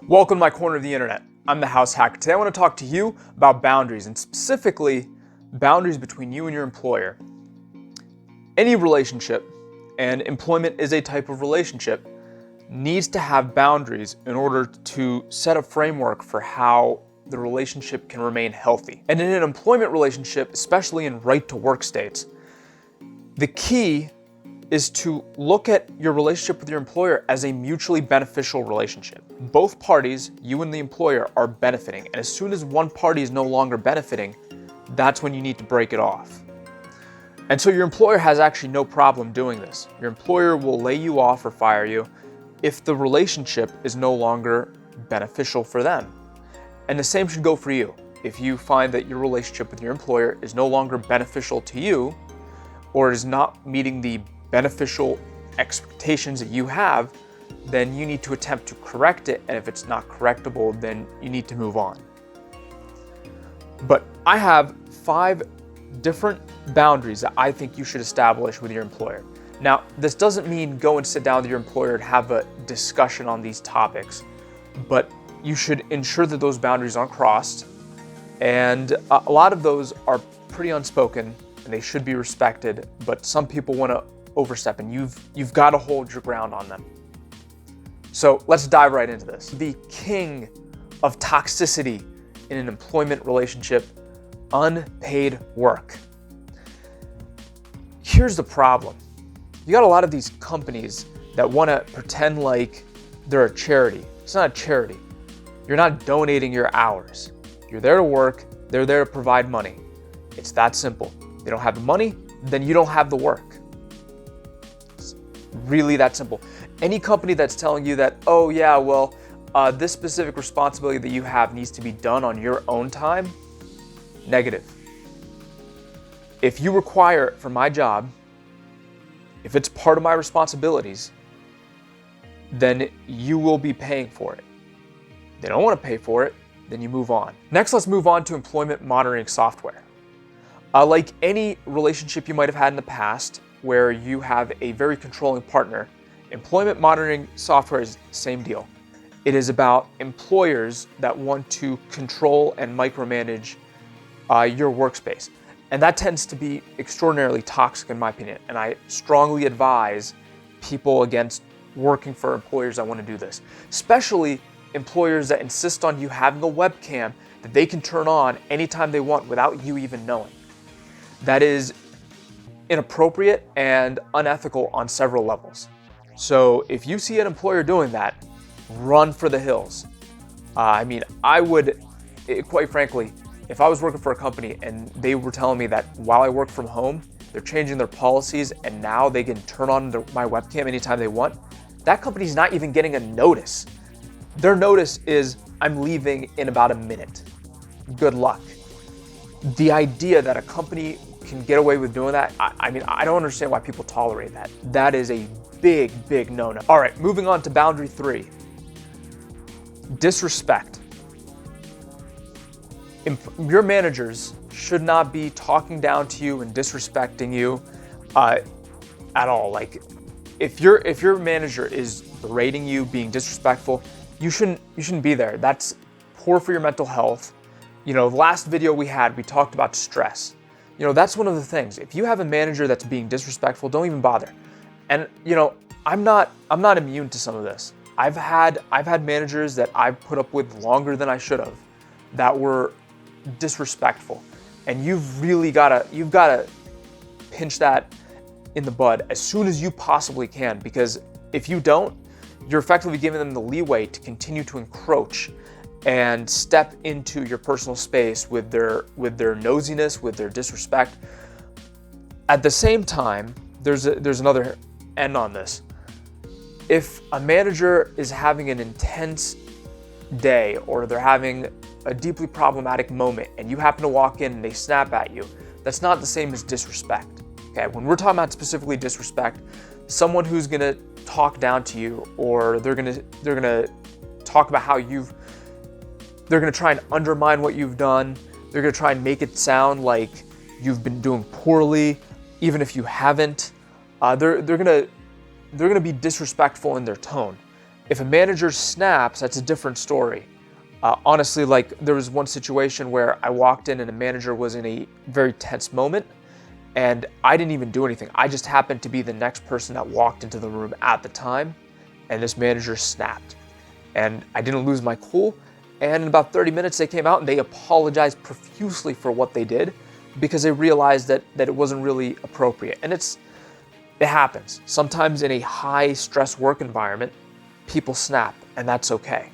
Welcome to my corner of the internet. I'm the house hacker. Today I want to talk to you about boundaries, and specifically boundaries between you and your employer. Any relationship, and employment is a type of relationship, needs to have boundaries in order to set a framework for how the relationship can remain healthy. And in an employment relationship, especially in right-to-work states, the key is to look at your relationship with your employer as a mutually beneficial relationship. Both parties, you and the employer, are benefiting. And as soon as one party is no longer benefiting, that's when you need to break it off. And so your employer has actually no problem doing this. Your employer will lay you off or fire you if the relationship is no longer beneficial for them. And the same should go for you. If you find that your relationship with your employer is no longer beneficial to you, or is not meeting the beneficial expectations that you have, then you need to attempt to correct it. And if it's not correctable, then you need to move on. But I have 5 different boundaries that I think you should establish with your employer. Now, this doesn't mean go and sit down with your employer and have a discussion on these topics, but you should ensure that those boundaries aren't crossed. And a lot of those are pretty unspoken and they should be respected, but some people want to overstep, and you've got to hold your ground on them. So let's dive right into this. The king of toxicity in an employment relationship: unpaid work. Here's the problem. You got a lot of these companies that want to pretend like they're a charity. It's not a charity. You're not donating your hours. You're there to work. They're there to provide money. It's that simple. They don't have the money, then you don't have the work. It's really that simple. Any company that's telling you that, oh yeah, well, this specific responsibility that you have needs to be done on your own time, negative. If you require it for my job, if it's part of my responsibilities, then you will be paying for it. If they don't want to pay for it, then you move on. Next, let's move on to employment monitoring software. Like any relationship you might have had in the past where you have a very controlling partner, employment monitoring software is the same deal. It is about employers that want to control and micromanage your workspace. And that tends to be extraordinarily toxic in my opinion. And I strongly advise people against working for employers that want to do this, especially employers that insist on you having a webcam that they can turn on anytime they want without you even knowing. That is inappropriate and unethical on several levels. So if you see an employer doing that, run for the hills. I would, quite frankly, if I was working for a company and they were telling me that while I work from home, they're changing their policies and now they can turn on my webcam anytime they want, that company's not even getting a notice. Their notice is, I'm leaving in about a minute. Good luck. The idea that a company can get away with doing that, I don't understand why people tolerate that. That is a big, big no-no. All right, moving on to boundary 3. Disrespect. Your managers should not be talking down to you and disrespecting you at all. Like, if your manager is berating you, being disrespectful, you shouldn't be there. That's poor for your mental health. You know, the last video we talked about stress. You know, that's one of the things. If you have a manager that's being disrespectful, don't even bother. And you know, I'm not immune to some of this. I've had managers that I've put up with longer than I should have that were disrespectful. And you've got to pinch that in the bud as soon as you possibly can, because if you don't, you're effectively giving them the leeway to continue to encroach and step into your personal space with their nosiness, with their disrespect. At the same time, there's another end on this. If a manager is having an intense day or they're having a deeply problematic moment and you happen to walk in and they snap at you, that's not the same as disrespect. Okay, when we're talking about specifically disrespect, someone who's gonna talk down to you, or they're gonna talk about how they're going to try and undermine what you've done. They're going to try and make it sound like you've been doing poorly, even if you haven't. They're going to be disrespectful in their tone. If a manager snaps, that's a different story. Honestly, like there was one situation where I walked in and a manager was in a very tense moment and I didn't even do anything. I just happened to be the next person that walked into the room at the time, and this manager snapped. And I didn't lose my cool. And in about 30 minutes, they came out and they apologized profusely for what they did because they realized that it wasn't really appropriate. And it happens. Sometimes in a high stress work environment, people snap, and that's okay.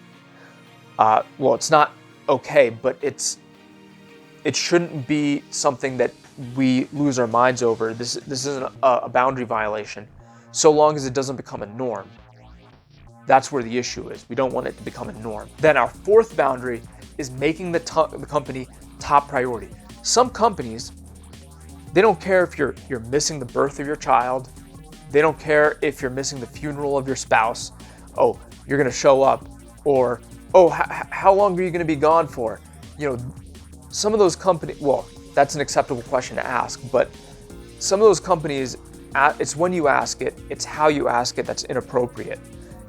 Well, it's not okay, but it shouldn't be something that we lose our minds over. This isn't a boundary violation, so long as it doesn't become a norm. That's where the issue is. We don't want it to become a norm. Then our fourth boundary is making the company top priority. Some companies, they don't care if you're missing the birth of your child. They don't care if you're missing the funeral of your spouse. Oh, you're gonna show up. Or, oh, how long are you gonna be gone for? You know, some of those companies, well, that's an acceptable question to ask, but some of those companies, it's when you ask it, it's how you ask it that's inappropriate.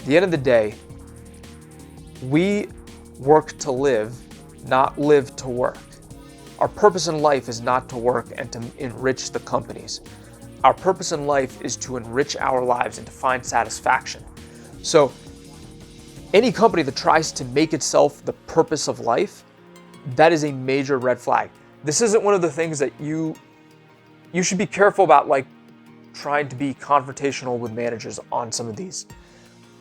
At the end of the day, we work to live, not live to work. Our purpose in life is not to work and to enrich the companies. Our purpose in life is to enrich our lives and to find satisfaction. So any company that tries to make itself the purpose of life, that is a major red flag. This isn't one of the things that you should be careful about, like trying to be confrontational with managers on some of these.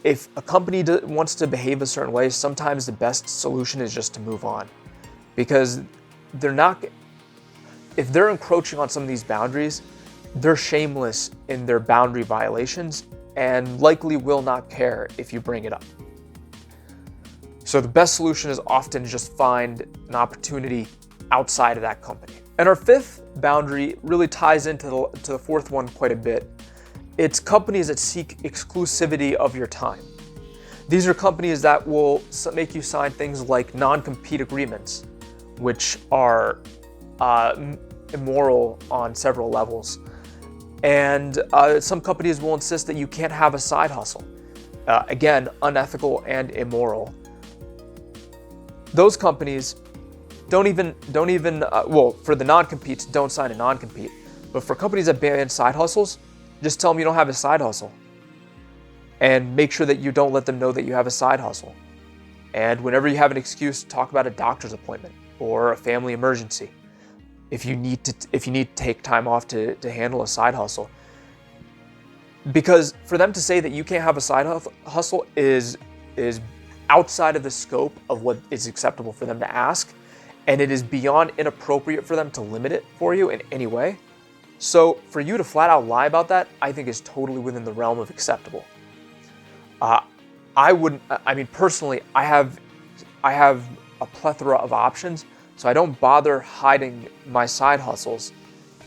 If a company wants to behave a certain way, sometimes the best solution is just to move on, because if they're encroaching on some of these boundaries, they're shameless in their boundary violations and likely will not care if you bring it up. So the best solution is often just find an opportunity outside of that company. And our fifth boundary really ties into the fourth one quite a bit. It's companies that seek exclusivity of your time. These are companies that will make you sign things like non-compete agreements, which are immoral on several levels. And some companies will insist that you can't have a side hustle. Again, unethical and immoral. Those companies don't even for the non-competes, don't sign a non-compete. But for companies that ban side hustles, just tell them you don't have a side hustle. And make sure that you don't let them know that you have a side hustle. And whenever you have an excuse, talk about a doctor's appointment or a family emergency. If you need to take time off to handle a side hustle. Because for them to say that you can't have a side hustle is outside of the scope of what is acceptable for them to ask, and it is beyond inappropriate for them to limit it for you in any way. So for you to flat out lie about that, I think is totally within the realm of acceptable. Personally, I have a plethora of options, so I don't bother hiding my side hustles.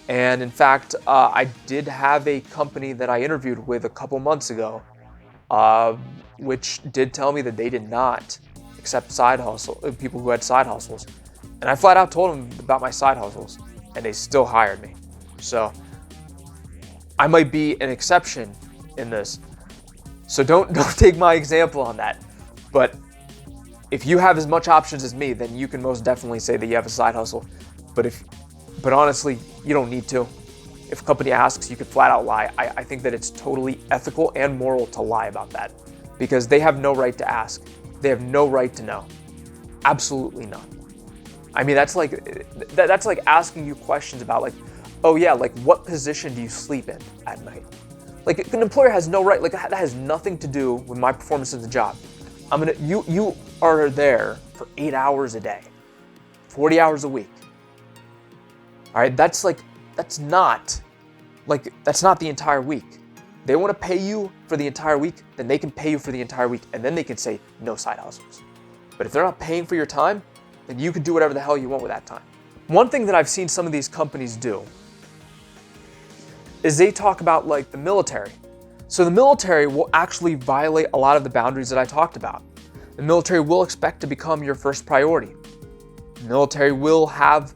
And in fact, I did have a company that I interviewed with a couple months ago, which did tell me that they did not accept people who had side hustles. And I flat out told them about my side hustles, and they still hired me. So I might be an exception in this. So don't take my example on that. But if you have as much options as me, then you can most definitely say that you have a side hustle. But honestly, you don't need to. If a company asks, you could flat out lie. I think that it's totally ethical and moral to lie about that, because they have no right to ask. They have no right to know. Absolutely none. I mean, that's like asking you questions about, like, oh yeah, like what position do you sleep in at night? Like, an employer has no right. Like, that has nothing to do with my performance in the job. You are there for 8 hours a day, 40 hours a week. All right, that's not the entire week. They want to pay you for the entire week, then they can pay you for the entire week, and then they can say no side hustles. But if they're not paying for your time, then you can do whatever the hell you want with that time. One thing that I've seen some of these companies do is they talk about, like, the military. So the military will actually violate a lot of the boundaries that I talked about. The military will expect to become your first priority. The military will have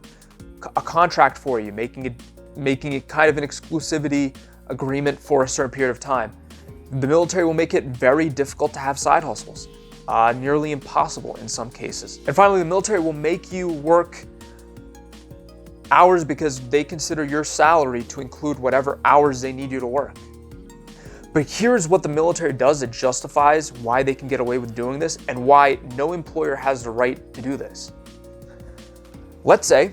a contract for you, making it kind of an exclusivity agreement for a certain period of time. The military will make it very difficult to have side hustles, nearly impossible in some cases. And finally, the military will make you work hours because they consider your salary to include whatever hours they need you to work. But here's what the military does that justifies why they can get away with doing this and why no employer has the right to do this. Let's say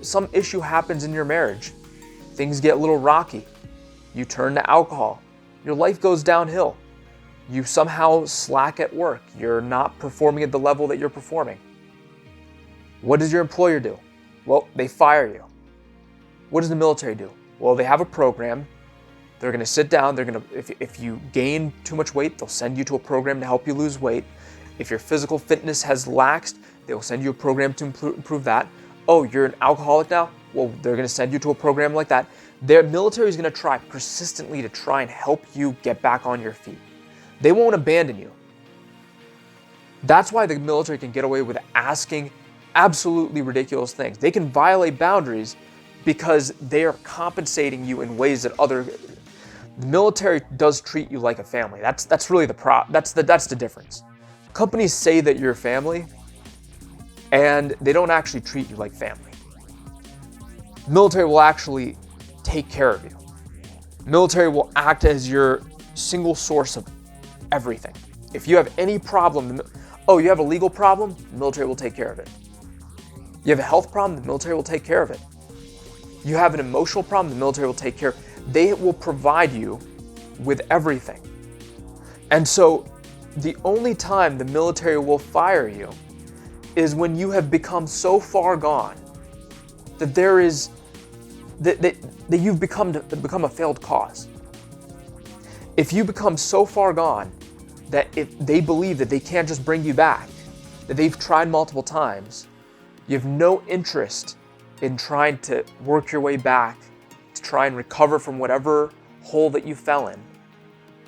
some issue happens in your marriage. Things get a little rocky. You turn to alcohol. Your life goes downhill. You somehow slack at work. You're not performing at the level that you're performing. What does your employer do? Well, they fire you. What does the military do? Well, they have a program. They're going to sit down. If you gain too much weight, they'll send you to a program to help you lose weight. If your physical fitness has laxed, they'll send you a program to improve that. Oh, you're an alcoholic now? Well, they're going to send you to a program like that. Their military is going to try persistently to try and help you get back on your feet. They won't abandon you. That's why the military can get away with asking absolutely ridiculous things. They can violate boundaries because they are compensating you in ways that the military does treat you like a family. That's really that's the difference. Companies say that you're family, and they don't actually treat you like family. The military will actually take care of you. The military will act as your single source of everything. If you have any problem, you have a legal problem, the military will take care of it. You have a health problem, the military will take care of it. You have an emotional problem, the military will take care of it. They will provide you with everything. And so the only time the military will fire you is when you have become so far gone that that you've become a failed cause. If you become so far gone that if they believe that they can't just bring you back, that they've tried multiple times, you have no interest in trying to work your way back to try and recover from whatever hole that you fell in,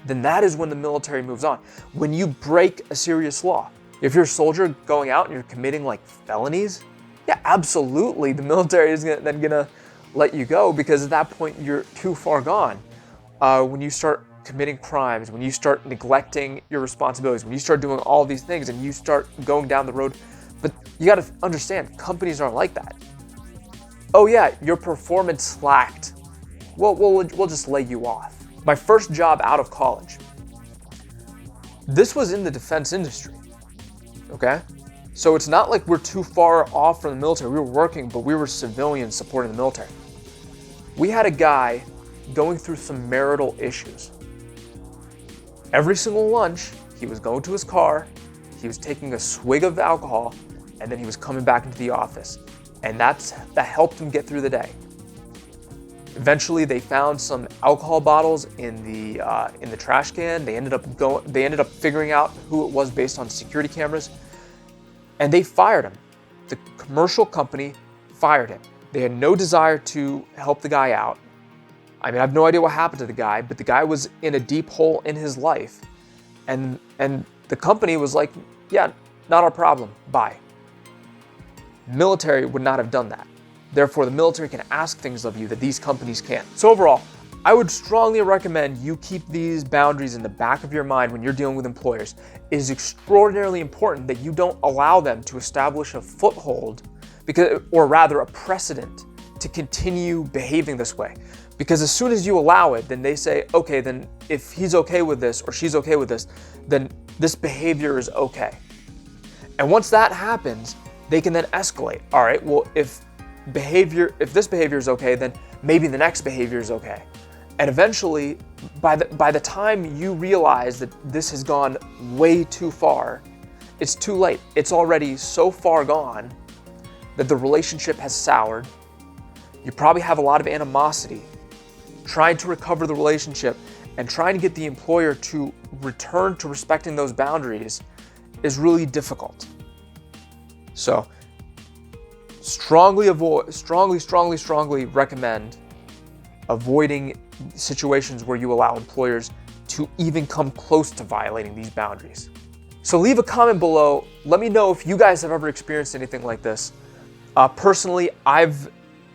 then that is when the military moves on. When you break a serious law. If you're a soldier going out and you're committing like felonies, yeah, absolutely, the military is then gonna let you go because at that point you're too far gone. When you start committing crimes, when you start neglecting your responsibilities, when you start doing all these things and you start going down the road, but you got to understand, companies aren't like that. Oh yeah, your performance slacked. Well, we'll just lay you off. My first job out of college, this was in the defense industry, okay? So it's not like we're too far off from the military. We were working, but we were civilians supporting the military. We had a guy going through some marital issues. Every single lunch, he was going to his car, he was taking a swig of alcohol, and then he was coming back into the office. And that helped him get through the day. Eventually, they found some alcohol bottles in the trash can. They ended up figuring out who it was based on security cameras, and they fired him. The commercial company fired him. They had no desire to help the guy out. I mean, I have no idea what happened to the guy, but the guy was in a deep hole in his life, and the company was like, "Yeah, not our problem. Bye." Military would not have done that. Therefore, the military can ask things of you that these companies can't. So overall, I would strongly recommend you keep these boundaries in the back of your mind when you're dealing with employers. It is extraordinarily important that you don't allow them to establish a foothold, or rather a precedent, to continue behaving this way. Because as soon as you allow it, then they say, okay, then if he's okay with this or she's okay with this, then this behavior is okay. And once that happens, they can then escalate. All right, well, if this behavior is okay, then maybe the next behavior is okay. And eventually, by the time you realize that this has gone way too far, it's too late. It's already so far gone that the relationship has soured. You probably have a lot of animosity. Trying to recover the relationship and trying to get the employer to return to respecting those boundaries is really difficult. So, strongly recommend avoiding situations where you allow employers to even come close to violating these boundaries. So leave a comment below. Let me know if you guys have ever experienced anything like this. Personally,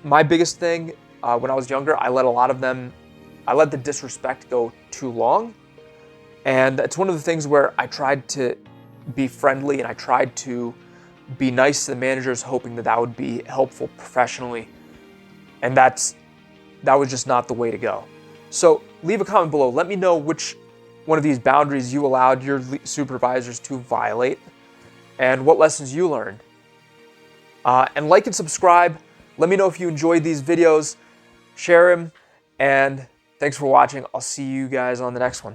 my biggest thing when I was younger, I let the disrespect go too long. And it's one of the things where I tried to be friendly and I tried to be nice to the managers, hoping that that would be helpful professionally. And that was just not the way to go. So leave a comment below. Let me know which one of these boundaries you allowed your supervisors to violate and what lessons you learned. And like and subscribe. Let me know if you enjoyed these videos. Share them. And thanks for watching. I'll see you guys on the next one.